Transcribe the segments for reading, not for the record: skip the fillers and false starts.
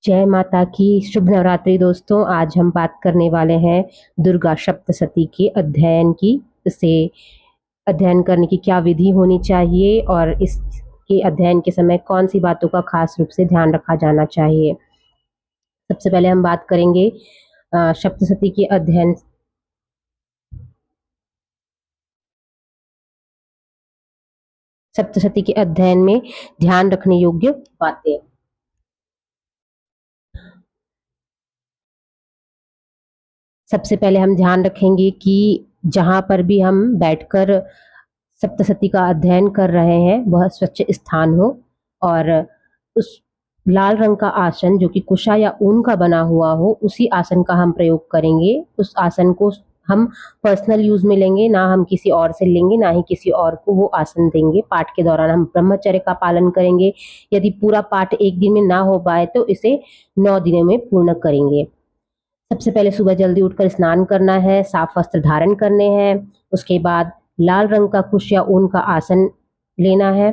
जय माता की। शुभ नवरात्रि दोस्तों। आज हम बात करने वाले हैं दुर्गा सप्तशती के अध्ययन की। इसे अध्ययन करने की क्या विधि होनी चाहिए और इसके अध्ययन के समय कौन सी बातों का खास रूप से ध्यान रखा जाना चाहिए। सबसे पहले हम बात करेंगे सप्तशती के अध्ययन। सप्तशती के अध्ययन में ध्यान रखने योग्य बातें। सबसे पहले हम ध्यान रखेंगे कि जहां पर भी हम बैठकर सप्तशती का अध्ययन कर रहे हैं वह स्वच्छ स्थान हो और उस लाल रंग का आसन जो कि कुशा या ऊन का बना हुआ हो, उसी आसन का हम प्रयोग करेंगे। उस आसन को हम पर्सनल यूज में लेंगे, ना हम किसी और से लेंगे, ना ही किसी और को वो आसन देंगे। पाठ के दौरान हम ब्रह्मचर्य का पालन करेंगे। यदि पूरा पाठ एक दिन में ना हो पाए तो इसे 9 दिनों में पूर्ण करेंगे। सबसे पहले सुबह जल्दी उठकर स्नान करना है, साफ वस्त्र धारण करने हैं। उसके बाद लाल रंग का कुश या ऊन का आसन लेना है।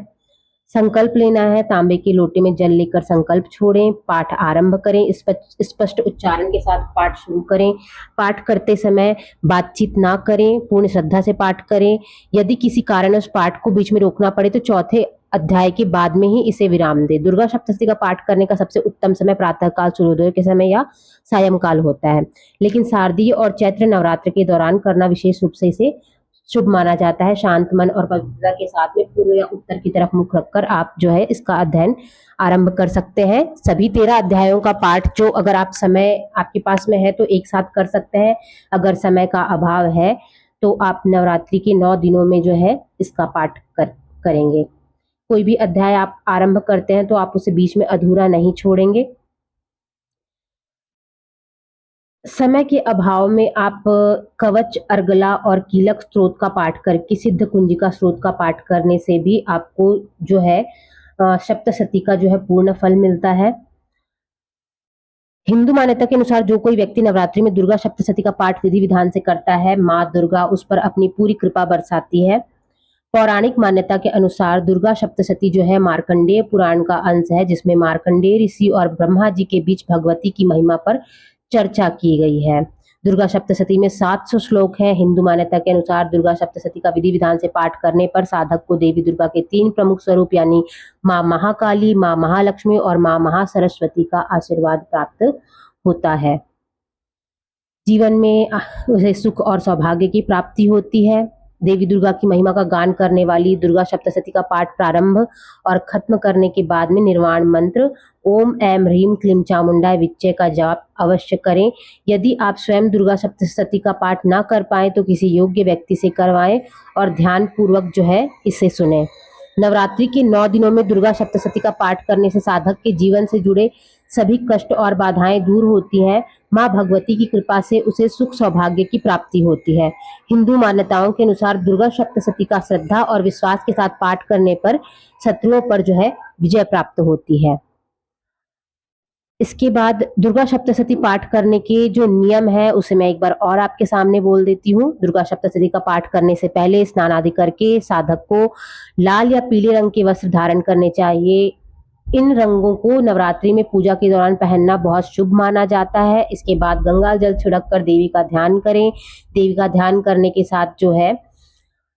संकल्प लेना है, तांबे के लोटे में जल लेकर संकल्प छोड़ें। पाठ आरंभ करें, स्पष्ट उच्चारण के साथ पाठ शुरू करें। पाठ करते समय बातचीत ना करें, पूर्ण श्रद्धा से पाठ करें। यदि किसी कारण उस पाठ को बीच में रोकना पड़े तो चौथे अध्याय के बाद में ही इसे विराम दे। दुर्गा सप्तशती का पाठ करने का सबसे उत्तम समय प्रातःकाल, सूर्योदय के समय या सायंकाल होता है, लेकिन शारदीय और चैत्र नवरात्र के दौरान करना विशेष रूप से इसे शुभ माना जाता है। शांत मन और पवित्रता के साथ में पूर्व या उत्तर की तरफ मुख रखकर आप जो है इसका अध्ययन आरंभ कर सकते हैं। सभी 13 अध्यायों का पाठ जो अगर आप समय आपके पास में है तो एक साथ कर सकते हैं। अगर समय का अभाव है तो आप नवरात्रि के 9 दिनों में जो है इसका पाठ करेंगे। कोई भी अध्याय आप आरंभ करते हैं तो आप उसे बीच में अधूरा नहीं छोड़ेंगे। समय के अभाव में आप कवच, अर्गला और कीलक स्त्रोत का पाठ करके सिद्ध कुंजिका स्त्रोत का पाठ करने से भी आपको जो है सप्तशती का जो है पूर्ण फल मिलता है। हिंदू मान्यता के अनुसार जो कोई व्यक्ति नवरात्रि में दुर्गा सप्तशती का पाठ विधि विधान से करता है, माँ दुर्गा उस पर अपनी पूरी कृपा बरसाती है। पौराणिक मान्यता के अनुसार दुर्गा सप्तशती जो है मार्कंडेय पुराण का अंश है, जिसमें मार्कंडेय ऋषि और ब्रह्मा जी के बीच भगवती की महिमा पर चर्चा की गई है। दुर्गा सप्तशती में 700 श्लोक हैं। हिंदू मान्यता के अनुसार दुर्गा सप्तशती का विधि विधान से पाठ करने पर साधक को देवी दुर्गा के 3 प्रमुख स्वरूप यानी माँ महाकाली, माँ महालक्ष्मी और माँ महासरस्वती का आशीर्वाद प्राप्त होता है। जीवन में उसे सुख और सौभाग्य की प्राप्ति होती है। देवी दुर्गा की महिमा का गान करने वाली दुर्गा सप्तशती का पाठ प्रारंभ और खत्म करने के बाद में निर्वाण मंत्र ओम ऐं ह्रीं क्लीं चामुंडाय विच्चे का जाप अवश्य करें। यदि आप स्वयं दुर्गा सप्तशती का पाठ ना कर पाए तो किसी योग्य व्यक्ति से करवाएं और ध्यान पूर्वक जो है इसे सुने। नवरात्रि के 9 दिनों में दुर्गा सप्तशती का पाठ करने से साधक के जीवन से जुड़े सभी कष्ट और बाधाएं दूर होती हैं। माँ भगवती की कृपा से उसे सुख सौभाग्य की प्राप्ति होती है। हिंदू मान्यताओं के अनुसार दुर्गा सप्तशती का श्रद्धा और विश्वास के साथ पाठ करने पर शत्रुओं पर जो है विजय प्राप्त होती है। इसके बाद दुर्गा सप्तशती पाठ करने के जो नियम है उसे मैं एक बार और आपके सामने बोल देती हूँ। दुर्गा सप्तशती का पाठ करने से पहले स्नान आदि करके साधक को लाल या पीले रंग के वस्त्र धारण करने चाहिए। इन रंगों को नवरात्रि में पूजा के दौरान पहनना बहुत शुभ माना जाता है। इसके बाद गंगा जल छिड़क कर देवी का ध्यान करें। देवी का ध्यान करने के साथ जो है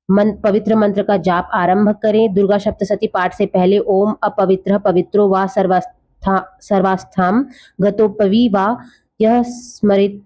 पवित्र मंत्र का जाप आरंभ करें। दुर्गा सप्तशती पाठ से पहले ओम अपवित्र पवित्रो व सर्वास्थाम गतोपवी वा यह स्मरित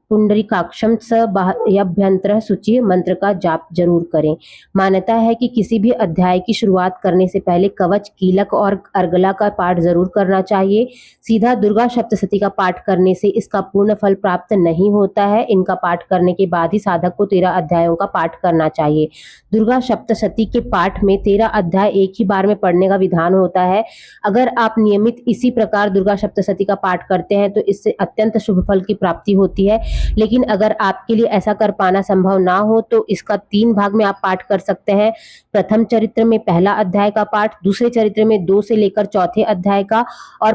पुंडरीकाक्षम स बाह्याभ्यंतर सूची मंत्र का जाप जरूर करें। मान्यता है कि किसी भी अध्याय की शुरुआत करने से पहले कवच, कीलक और अर्गला का पाठ जरूर करना चाहिए। सीधा दुर्गा सप्तशती का पाठ करने से इसका पूर्ण फल प्राप्त नहीं होता है। इनका पाठ करने के बाद ही साधक को 13 अध्यायों का पाठ करना चाहिए। दुर्गा सप्तशती के पाठ में 13 अध्याय एक ही बार में पढ़ने का विधान होता है। अगर आप नियमित इसी प्रकार दुर्गा सप्तशती का पाठ करते हैं तो इससे अत्यंत शुभ फल की प्राप्ति होती है। लेकिन अगर आपके लिए ऐसा कर पाना संभव ना हो तो इसका 3 भाग में आप पाठ कर सकते हैं। प्रथम चरित्र में पहला अध्याय का पाठ, दूसरे चरित्र में 2 से लेकर चौथे अध्याय का और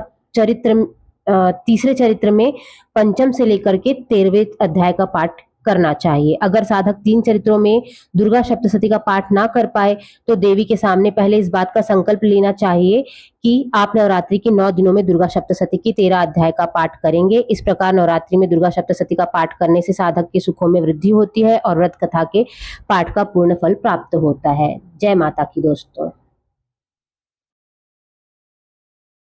तीसरे चरित्र में पंचम से लेकर के 13वें अध्याय का पाठ करना चाहिए। अगर साधक 3 चरित्रों में दुर्गा सप्तशती का पाठ ना कर पाए तो देवी के सामने पहले इस बात का संकल्प लेना चाहिए कि आप नवरात्रि के 9 दिनों में दुर्गा सप्तशती की 13 अध्याय का पाठ करेंगे। इस प्रकार नवरात्रि में दुर्गा सप्तशती का पाठ करने से साधक के सुखों में वृद्धि होती है और व्रत कथा के पाठ का पूर्ण फल प्राप्त होता है। जय माता की दोस्तों।